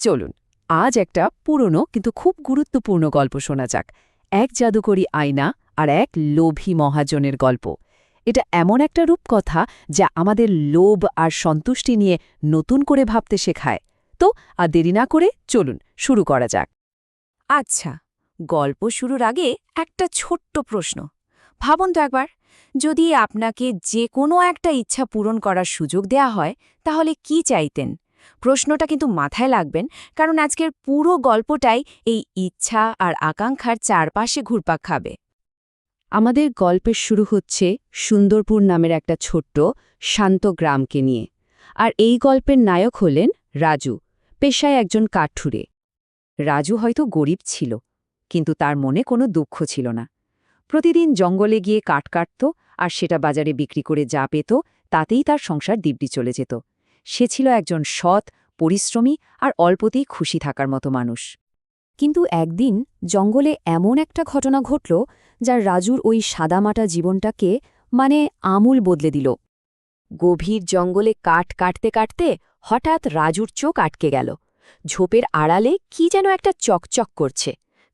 চলুন আজ একটা পুরনো কিন্তু খুব গুরুত্বপূর্ণ গল্প শোনা যাক। এক জাদুকরী আয়না আর এক লোভী মহাজনের গল্প। এটা এমন একটা রূপকথা যা আমাদের লোভ আর সন্তুষ্টি নিয়ে নতুন করে ভাবতে শেখায়। তো আর দেরি না করে চলুন শুরু করা যাক। আচ্ছা, গল্প শুরুর আগে একটা ছোট্ট প্রশ্ন। ভাবুন তো একবার, যদি আপনাকে যে কোনো একটা ইচ্ছা পূরণ করার সুযোগ দেয়া হয়, তাহলে কি চাইতেন? প্রশ্নটা কিন্তু মাথায় রাখবেন, কারণ আজকের পুরো গল্পটাই এই ইচ্ছা আর আকাঙ্ক্ষার চারপাশে ঘুরপাক খাবে। আমাদের গল্পের শুরু হচ্ছে সুন্দরপুর নামের একটা ছোট্ট শান্ত গ্রামকে নিয়ে। আর এই গল্পের নায়ক হলেন রাজু, পেশায় একজন কাঠুরে। রাজু হয়তো গরিব ছিল, কিন্তু তার মনে কোনো দুঃখ ছিল না। প্রতিদিন জঙ্গলে গিয়ে কাঠ কাটত আর সেটা বাজারে বিক্রি করে যা পেত তাতেই তার সংসার দিব্যি চলে যেত। সে ছিল একজন সৎ, পরিশ্রমী আর অল্পতেই খুশি থাকার মতো মানুষ। কিন্তু একদিন জঙ্গলে এমন একটা ঘটনা ঘটল যা রাজুর ওই সাদামাটা জীবনটাকে আমূল বদলে দিল। গভীর জঙ্গলে কাঠ কাটতে কাটতে হঠাৎ রাজুর চোখ আটকে গেল। ঝোপের আড়ালে কি যেন একটা চকচক করছে।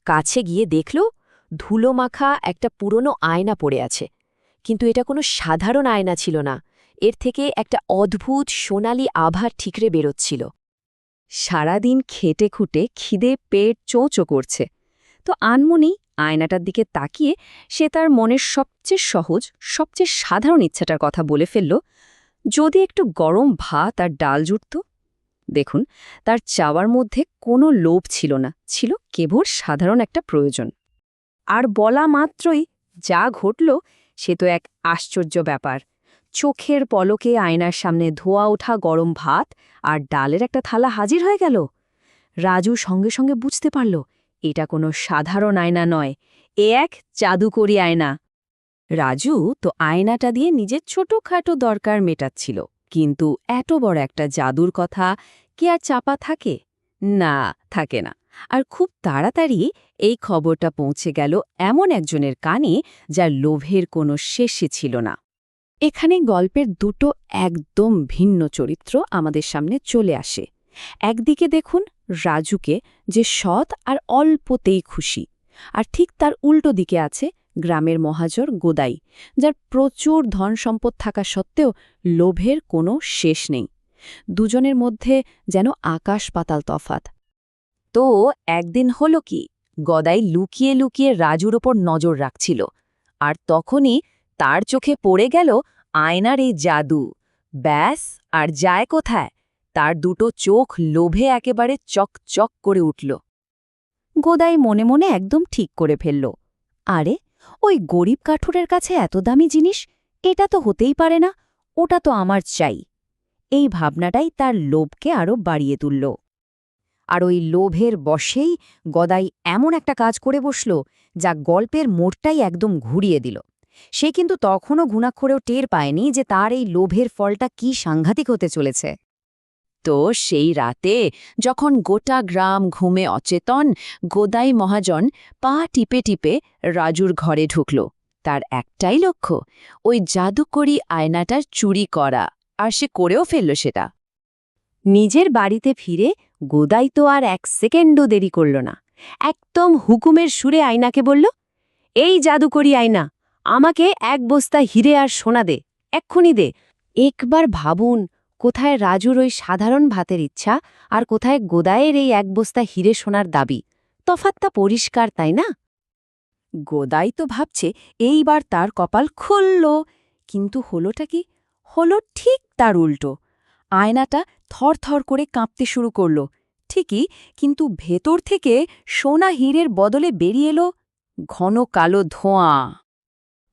কাছে গিয়ে দেখল ধুলো মাখা একটা পুরনো আয়না পড়ে আছে। কিন্তু এটা কোনো সাধারণ আয়না ছিল না, এর থেকে একটা অদ্ভুত সোনালি আভা ঠিকরে বেরোচ্ছিল। সারাদিন খেটে খুঁটে খিদে পেট চোঁচো করছে, তো আনমনি আয়নাটার দিকে তাকিয়ে সে তার মনের সবচেয়ে সহজ, সবচেয়ে সাধারণ ইচ্ছাটার কথা বলে ফেলল, যদি একটু গরম ভাত আর ডাল জুটত। দেখুন, তার চাওয়ার মধ্যে কোনো লোভ ছিল না, ছিল কেবল সাধারণ একটা প্রয়োজন। আর বলা মাত্রই যা ঘটল সে তো এক আশ্চর্য ব্যাপার। চোখের পলকে আয়নার সামনে ধোয়া ওঠা গরম ভাত আর ডালের একটা থালা হাজির হয়ে গেল। রাজু সঙ্গে সঙ্গে বুঝতে পারল এটা কোনো সাধারণ আয়না নয়, এ এক জাদুকরী আয়না। রাজু তো আয়নাটা দিয়ে নিজের ছোটখাটো দরকার মেটাচ্ছিল, কিন্তু এত বড় একটা জাদুর কথা কি আর চাপা থাকে? না, থাকে না। আর খুব তাড়াতাড়ি এই খবরটা পৌঁছে গেল এমন একজনের কানে যার লোভের কোনো শেষে ছিল না। এখানে গল্পের দুটো একদম ভিন্ন চরিত্র আমাদের সামনে চলে আসে। একদিকে দেখুন রাজুকে, যে সৎ আর অল্পতেই খুশি, আর ঠিক তার উল্টো দিকে আছে গ্রামের মহাজন গোদাই, যার প্রচুর ধন সম্পদ থাকা সত্ত্বেও লোভের কোনো শেষ নেই। দুজনের মধ্যে যেন আকাশ পাতাল তফাত। তো একদিন হলো কি, গদাই লুকিয়ে লুকিয়ে রাজুর ওপর নজর রাখছিল, আর তখনই তার চোখে পড়ে গেল আয়নার এই জাদু। ব্যাস, আর যায় কোথায়? তার দুটো চোখ লোভে একেবারে চকচক করে উঠল। গোদাই মনে মনে একদম ঠিক করে ফেলল, আরে ওই গরিব কাঠুরের কাছে এত দামি জিনিস, এটা তো হতেই পারে না, ওটা তো আমার চাই। এই ভাবনাটাই তার লোভকে আরও বাড়িয়ে তুলল। আর ওই লোভের বশেই গদাই এমন একটা কাজ করে বসল যা গল্পের মোড়টাই একদম ঘুরিয়ে দিল। সে কিন্তু তখনও ঘুণাক্ষরেও টের পায়নি যে তার এই লোভের ফলটা কি সাংঘাতিক হতে চলেছে। তো সেই রাতে যখন গোটা গ্রাম ঘুমে অচেতন, গোদাই মহাজন পা টিপে টিপে রাজুর ঘরে ঢুকল। তার একটাই লক্ষ্য, ওই জাদুকরী আয়নাটার চুরি করা, আর সে করেও ফেলল সেটা। নিজের বাড়িতে ফিরে গোদাই তো আর এক সেকেন্ডও দেরি করল না। একদম হুকুমের সুরে আয়নাকে বলল, এই জাদুকরী আয়না, আমাকে এক বস্তা হিরে আর সোনা দে, এক্ষুনি দে। একবার ভাবুন, কোথায় রাজুর ওই সাধারণ ভাতের ইচ্ছা আর কোথায় গোদাইয়ের এই এক বস্তা হিরে সোনার দাবি। তফাৎটা পরিষ্কার, তাই না? গোদাই তো ভাবছে এইবার তার কপাল খুলল, কিন্তু হলোটা কি? হলো ঠিক তার উল্টো। আয়নাটা থরথর করে কাঁপতে শুরু করল, ঠিকই, কিন্তু ভেতর থেকে সোনা হীরের বদলে বেরিয়ে এলো ঘন কালো ধোঁয়া।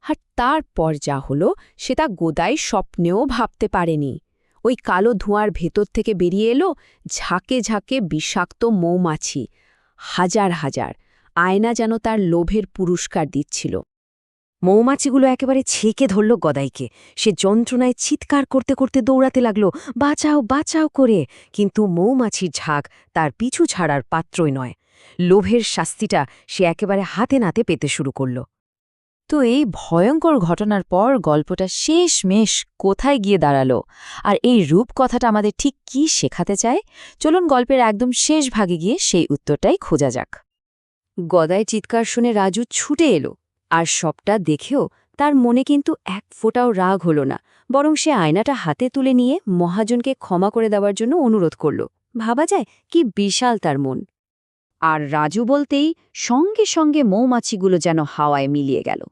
আর তারপর যা হলো সেটা গোদাই স্বপ্নেও ভাবতে পারেনি। ওই কালো ধোঁয়ার ভেতর থেকে বেরিয়ে এলো ঝাঁকে ঝাঁকে বিষাক্ত মৌমাছি, হাজার হাজার। আয়না যেন তার লোভের পুরস্কার দিচ্ছিল। মৌমাছিগুলো একেবারে ছেঁকে ধরল গদাইকে। সে যন্ত্রণায় চিৎকার করতে করতে দৌড়াতে লাগল, বাঁচাও বাঁচাও করে। কিন্তু মৌমাছির ঝাঁক তার পিছু ছাড়ার পাত্রই নয়। লোভের শাস্তিটা সে একেবারে হাতে নাতে পেতে শুরু করল। তো এই ভয়ঙ্কর ঘটনার পর গল্পটা শেষমেশ কোথায় গিয়ে দাঁড়ালো, আর এই রূপকথাটা আমাদের ঠিক কী শেখাতে চায়? চলুন গল্পের একদম শেষ ভাগে গিয়ে সেই উত্তরটাই খোঁজা যাক। গদায় চিৎকার শুনে রাজু ছুটে এলো, আর সবটা দেখেও তার মনে কিন্তু এক ফোঁটাও রাগ হলো না, বরং সে আয়নাটা হাতে তুলে নিয়ে মহাজনকে ক্ষমা করে দেওয়ার জন্য অনুরোধ করল। ভাবা যায় কি বিশাল তার মন। আর রাজু বলতেই সঙ্গে সঙ্গে মৌমাছিগুলো যেন হাওয়ায় মিলিয়ে গেল।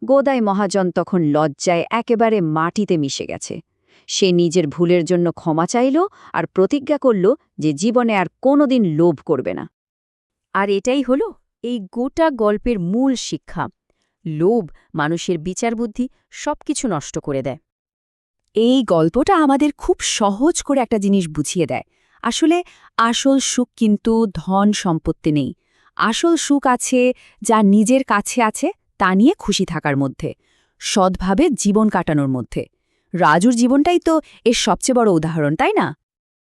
গোদাই মহাজন তখন লজ্জায় একেবারে মাটিতে মিশে গেছে। সে নিজের ভুলের জন্য ক্ষমা চাইল আর প্রতিজ্ঞা করল যে জীবনে আর কোনোদিন লোভ করবে না। আর এটাই হলো এই গোটা গল্পের মূল শিক্ষা। লোভ মানুষের বিচারবুদ্ধি সবকিছু নষ্ট করে দেয়। এই গল্পটা আমাদের খুব সহজ করে একটা জিনিস বুঝিয়ে দেয়। আসলে আসল সুখ কিন্তু ধন সম্পত্তি নেই। আসল সুখ আছে যা নিজের কাছে আছে তা নিয়ে খুশি থাকার মধ্যে, সৎভাবে জীবন কাটানোর মধ্যে। রাজুর জীবনটাই তো এর সবচেয়ে বড় উদাহরণ, তাই না?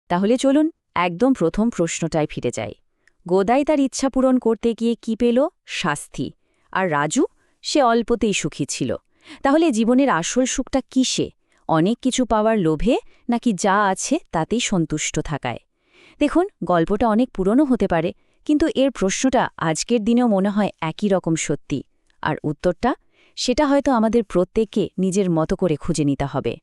তাহলে চলুন একদম প্রথম প্রশ্নটায় ফিরে যাই। গোদাই তার ইচ্ছা পূরণ করতে গিয়ে কি পেল? শাস্তি। আর রাজু, সে অল্পতেই সুখী ছিল। তাহলে জীবনের আসল সুখটা কিসে? অনেক কিছু পাওয়ার লোভে, নাকি যা আছে তাতেই সন্তুষ্ট থাকায়? দেখুন, গল্পটা অনেক পুরনো হতে পারে, কিন্তু এর প্রশ্নটা আজকের দিনেও মনে হয় একই রকম সত্যি। আর উত্তরটা, সেটা হয়তো আমাদের প্রত্যেককে নিজের মতো করে খুঁজে নিতে হবে।